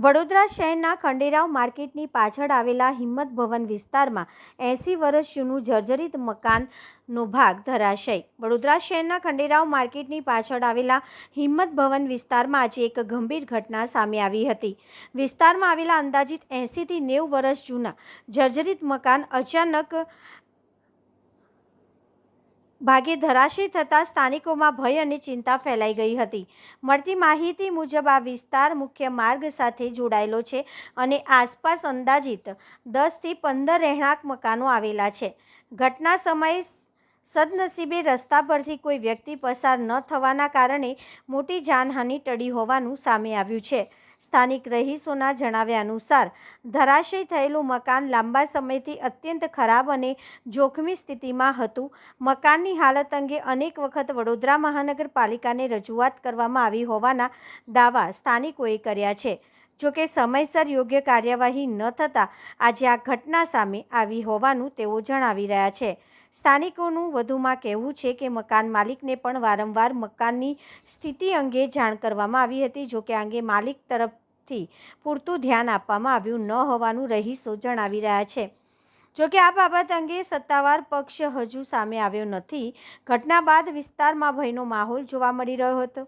વડોદરા શહેરના ખંડેરાવ માર્કેટની પાછળ આવેલા હિંમત ભવન વિસ્તારમાં 80 વર્ષ જૂનું જર્જરિત મકાનનો ભાગ ધરાશય। વડોદરા શહેરના ખંડેરાવ માર્કેટની પાછળ આવેલા હિંમત ભવન વિસ્તારમાં આજે એક ગંભીર ઘટના સામે આવી હતી। વિસ્તારમાં આવેલા અંદાજિત 80 થી 90 વર્ષ જૂના જર્જરિત મકાન અચાનક ભાગે ધરાશયી થતાં સ્થાનિકોમાં ભય અને ચિંતા ફેલાઈ ગઈ હતી। મળતી માહિતી મુજબ આ વિસ્તાર મુખ્ય માર્ગ સાથે જોડાયેલો છે અને આસપાસ અંદાજિત 10 થી 15 રહેણાંક મકાનો આવેલા છે। ઘટના સમયે સદનસીબે રસ્તા પરથી કોઈ વ્યક્તિ પસાર ન થવાના કારણે મોટી જાનહાનિ ટળી હોવાનું સામે આવ્યું છે। સ્થાનિક રહીશોના જણાવ્યા અનુસાર ધરાશયી થયેલું મકાન લાંબા સમયથી અત્યંત ખરાબ અને જોખમી સ્થિતિમાં હતું। મકાનની હાલત અંગે અનેક વખત વડોદરા મહાનગરપાલિકાને રજૂઆત કરવામાં આવી હોવાના દાવા સ્થાનિકોએ કર્યા છે। જોકે સમયસર યોગ્ય કાર્યવાહી ન થતાં આજે આ ઘટના સામે આવી હોવાનું તેઓ જણાવી રહ્યા છે। સ્થાનિકોનું વધુમાં કહેવું છે કે મકાન માલિકને પણ વારંવાર મકાનની સ્થિતિ અંગે જાણ કરવામાં આવી હતી। જોકે આ અંગે માલિક તરફથી પૂરતું ધ્યાન આપવામાં આવ્યું ન હોવાનું રહીશો જણાવી રહ્યા છે। જોકે આ બાબત અંગે સત્તાવાર પક્ષ હજુ સામે આવ્યો નથી। ઘટના બાદ વિસ્તારમાં ભયનો માહોલ જોવા મળી રહ્યો હતો।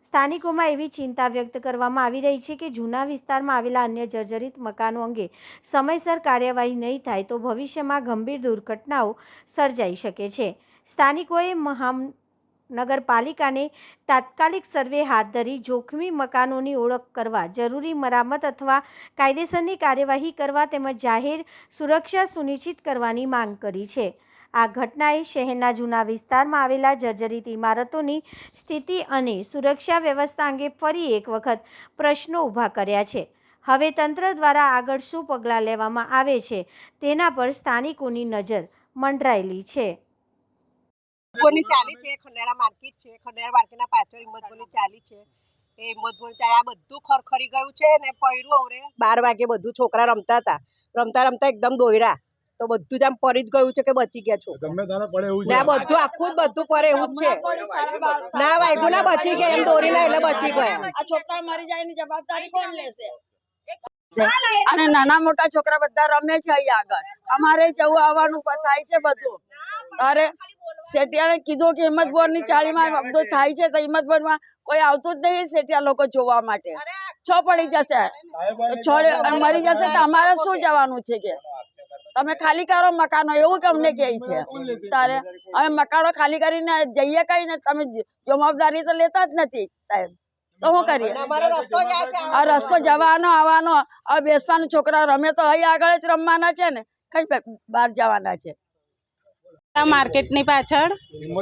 સ્થાનિકોમાં એવી ચિંતા વ્યક્ત કરવામાં આવી રહી છે કે જૂના વિસ્તારમાં આવેલા અન્ય જર્જરિત મકાનો અંગે સમયસર કાર્યવાહી નહીં થાય તો ભવિષ્યમાં ગંભીર દુર્ઘટનાઓ સર્જાઈ શકે છે। સ્થાનિકોએ મહાનગરપાલિકાને તાત્કાલિક સર્વે હાથ ધરી જોખમી મકાનોની ઓળખ કરવા, જરૂરી મરામત અથવા કાયદેસરની કાર્યવાહી કરવા તેમજ જાહેર સુરક્ષા સુનિશ્ચિત કરવાની માંગ કરી છે। આ ઘટનાએ શહેરના જૂના વિસ્તારમાં આવેલા જર્જરિત ઇમારતોની સ્થિતિ અને સુરક્ષા વ્યવસ્થા અંગે ફરી એક વખત પ્રશ્નો ઊભા કર્યા છે। હવે તંત્ર દ્વારા આગળ શું પગલાં લેવામાં આવે છે તેના પર સ્થાનિકોની નજર મંડરાયેલી છે। બોની ચાલી છે ખંડેરા માર્કેટ છે, ખંડેરા માર્કેટના પાછળ હિંમત બોની ચાલી છે। એ હિંમત બોની ચાલી આ બધું ખરખરી ગયું છે ને પૈરું અવરે 12 વાગે બધું છોકરા રમતા હતા, રમતા એકદમ દોયડા તો બધું જ આમ પડી જ ગયું છે કે બચી ગયા છો ગમે તારે પડે એવું છે। બધું આખું જ બધું પડે એવું જ છે। ના વાગ્યું ના બચી ગયા એમ દોરી ના એટલે બચી ગયા। આ છોકરા મરી જાય ની જવાબદારી કોણ લેશે? અને નાના મોટા છોકરા બધા રમે છે અહીં આગળ। અમારે જવું આવવાનું થાય છે બધું। તારે શેઠિયાને કીધું કે હિંમત બોરની ચાળીમાં બધું થાય છે તો હિંમત બોરમાં કોઈ આવતું જ નહીં શેઠિયા લોકો જોવા માટે। છો પડી જશે તો મરી જશે તો અમારે શું જવાનું છે કે તમે ખાલી કરો મકાનો એવું કે અમને કહે છે। તારે અમે મકાનો ખાલી કરીને જઈએ કઈ ને તમે જવાબદારી તો લેતા જ નથી સાહેબ, તો શું કરીએ? આ રસ્તો જવાનો આવવાનો હવે બેસવાનું છોકરા રમે તો અહીં આગળ જ રમવાના છે ને કઈ બહાર જવાના છે। માર્કેટની પાછળ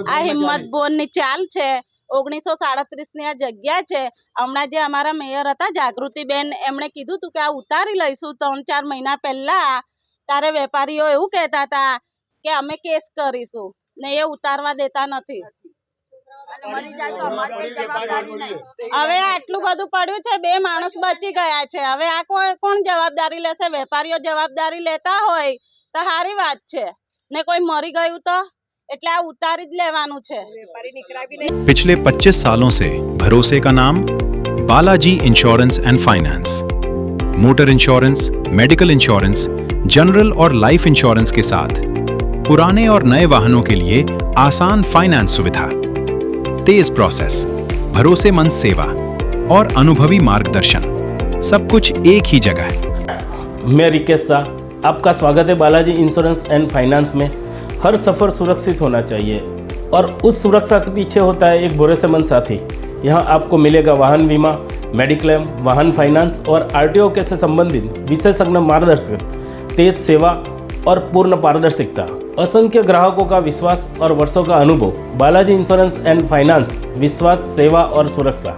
આ હિંમત બોરની ચાલ છે। 1937 ની આ જગ્યા છે। હમણાં જે અમારા મેયર હતા જાગૃતિબેન એમણે કીધું હતું કે આ ઉતારી લઈશું 3-4 મહિના પહેલા। તારે વેપારીઓ એવું કહેતા હતા કે અમે કેસ કરીશું ને એ ઉતારવા દેતા નથી। હવે આટલું બધું પડ્યું છે, 2 માણસ બચી ગયા છે। હવે આ કોણ જવાબદારી લેશે? વેપારીઓ જવાબદારી લેતા હોય તો સારી વાત છે ને કોઈ મરી ગયું તો એટલે આ ઉતારી જ લેવાનું છે। पिछले 25 सालों से भरोसे का नाम Balaji insurance and finance. Motor insurance, medical insurance, general और लाइफ इंश्योरेंस के साथ पुराने और नए वाहनों के लिए आसान फाइनेंस सुविधा, तेज प्रोसेस, भरोसेमंद सेवा और अनुभवी मार्गदर्शन, सब कुछ एक ही जगह। मैं रिकेश शाह, आपका स्वागत है बालाजी इंश्योरेंस एंड फाइनेंस में। हर सफ़र सुरक्षित होना चाहिए और उस सुरक्षा के पीछे होता है एक भरोसेमंद साथी। यहाँ आपको मिलेगा वाहन बीमा, मेडिक्लेम, वाहन फाइनेंस और आरटीओ के से संबंधित विशेषज्ञ मार्गदर्शन, तेज सेवा और पूर्ण पारदर्शिता, असंख्य ग्राहकों का विश्वास और वर्षों का अनुभव। बालाजी इंश्योरेंस एंड फाइनेंस, विश्वास, सेवा और सुरक्षा।